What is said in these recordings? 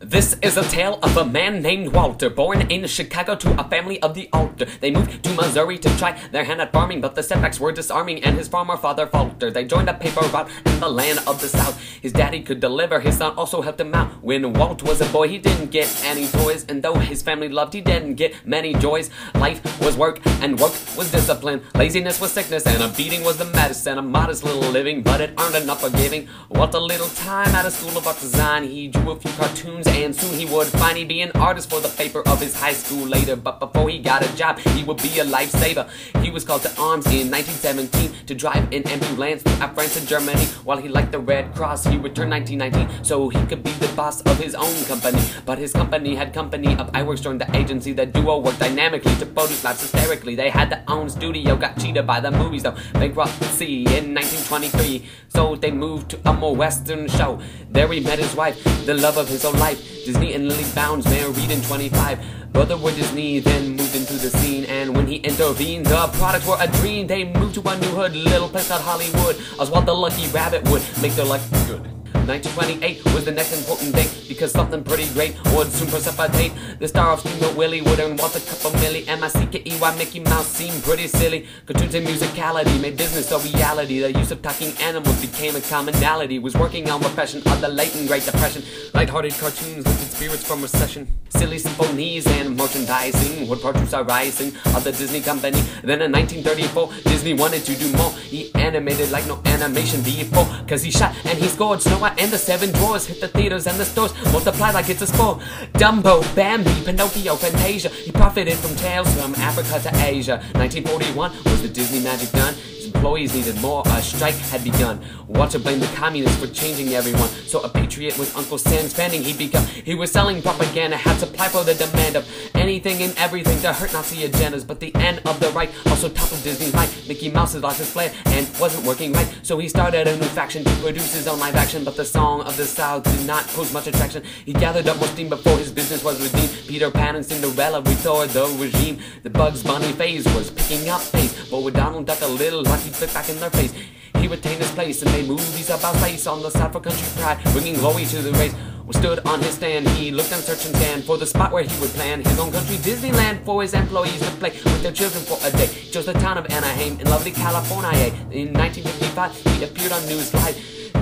This is a tale of a man named Walter, born in Chicago to a family of the altar. They moved to Missouri to try their hand at farming, but the setbacks were disarming and his farmer father faltered. They joined a paper route in the land of the South. His daddy could deliver, his son also helped him out. When Walt was a boy, he didn't get any toys, and though his family loved, he didn't get many joys. Life was work, and work was discipline. Laziness was sickness, and a beating was the medicine. A modest little living, but it earned enough for giving Walt a little time at a school of art design. He drew a few cartoons, and soon he would finally be an artist for the paper of his high school later. But before he got a job, he would be a lifesaver. He was called to arms in 1917 to drive an ambulance throughout France and Germany. While he liked the Red Cross, he returned 1919 so he could be the boss of his own company. But his company had company of iWorks joined the agency. The duo worked dynamically to produce lots hysterically. They had their own studio, got cheated by the movies though. Bankruptcy in 1923, so they moved to a more western show. There he met his wife, the love of his whole life. Disney and Lily Bounds, married in 25. Brother were Disney, then moved into the scene, and when he intervened, the products were a dream. They moved to a new hood, little place called Hollywood. Oswald the Lucky Rabbit would make their life good. 1928 was the next important date, because something pretty great would soon precipitate. The star of Steamboat Willie would earn Walt a couple milli. M-I-C-K-E-Y, Mickey Mouse seemed pretty silly. Cartoons and musicality made business a reality. The use of talking animals became a commonality. Was working on repression of the late and Great Depression. Light-hearted cartoons lifted spirits from recession. Silly symphonies and merchandising would produce a rising of the Disney company. Then in 1934, Disney wanted to do more. He animated like no animation before, cause he shot and he scored. Snow White and the Seven Dwarfs hit the theaters and the stores, multiplied like it's a sport. Dumbo, Bambi, Pinocchio, Fantasia. He profited from tales from Africa to Asia. 1941 was the Disney magic done. His employees needed more, a strike had begun. Walter blamed the communists for changing everyone, so a patriot with Uncle Sam spending he'd become. He was selling propaganda, had supply for the demand of anything and everything to hurt Nazi agendas. But the end of the right also toppled Disney's might. Mickey Mouse had lost his flair and wasn't working right, so he started a new faction to produce his own live action. But the song of the South did not pose much attraction. He gathered up more steam before his business was redeemed. Peter Pan and Cinderella restored the regime. The Bugs Bunny phase was picking up pace, but with Donald Duck a little luck, he flipped back in their face. He retained his place and made movies about space on the side for country pride, bringing glory to the race. Stood on his stand, he looked and searched and scanned for the spot where he would plan his own country Disneyland for his employees to play with their children for a day. He chose the town of Anaheim in lovely California. In 1955, he appeared on News Live.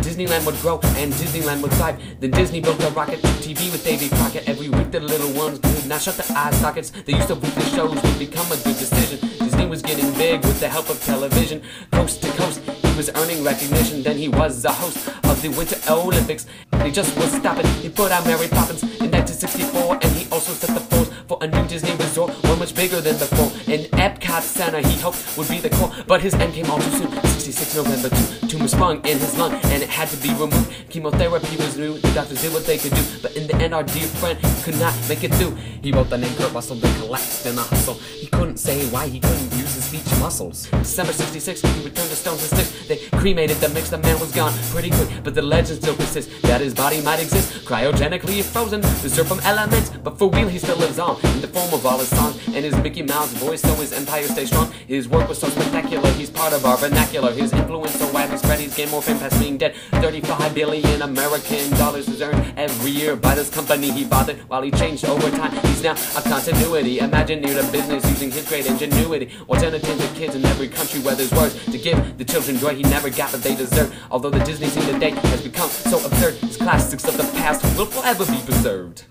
Disneyland would grow and Disneyland would thrive. Then Disney built a rocket to TV with Davy Crockett. Every week the little ones could not shut their eye sockets. The use of weekly shows would become a good decision. Disney was getting big with the help of television. Coast to coast, he was earning recognition. Then he was a host of the Winter Olympics, and he just was stopping. He put out Mary Poppins in 1964, and he also set the course for a new Disney resort, one much bigger than before. An Epcot Center he hoped would be the core, but his end came all too soon. 66 November, tumor sprung in his lung, and it had to be removed. Chemotherapy was new, the doctors did what they could do, but in the end our dear friend could not make it through. He wrote the name Kurt Russell, then collapsed in a hustle. He couldn't say why he couldn't use his speech muscles. December 66, he returned to Stones and Sticks. They cremated the mix, the man was gone pretty quick, but the legend still persists that his body might exist cryogenically frozen, reserved from elements, but for real he still lives on in the form of all his songs and his Mickey Mouse voice, so his empire stays strong. His work was so spectacular, he's part of our vernacular. His influence so widely spread, he's gained more fame past being dead. 35 billion American dollars is earned every year by this company he fathered. While he changed over time, he's now a continuity. Imagineered a business using his great ingenuity. What's entertained the kids in every country where there's words to give the children joy he never got but they deserve. Although the Disney scene today has become so absurd, his classics of the past will forever be preserved.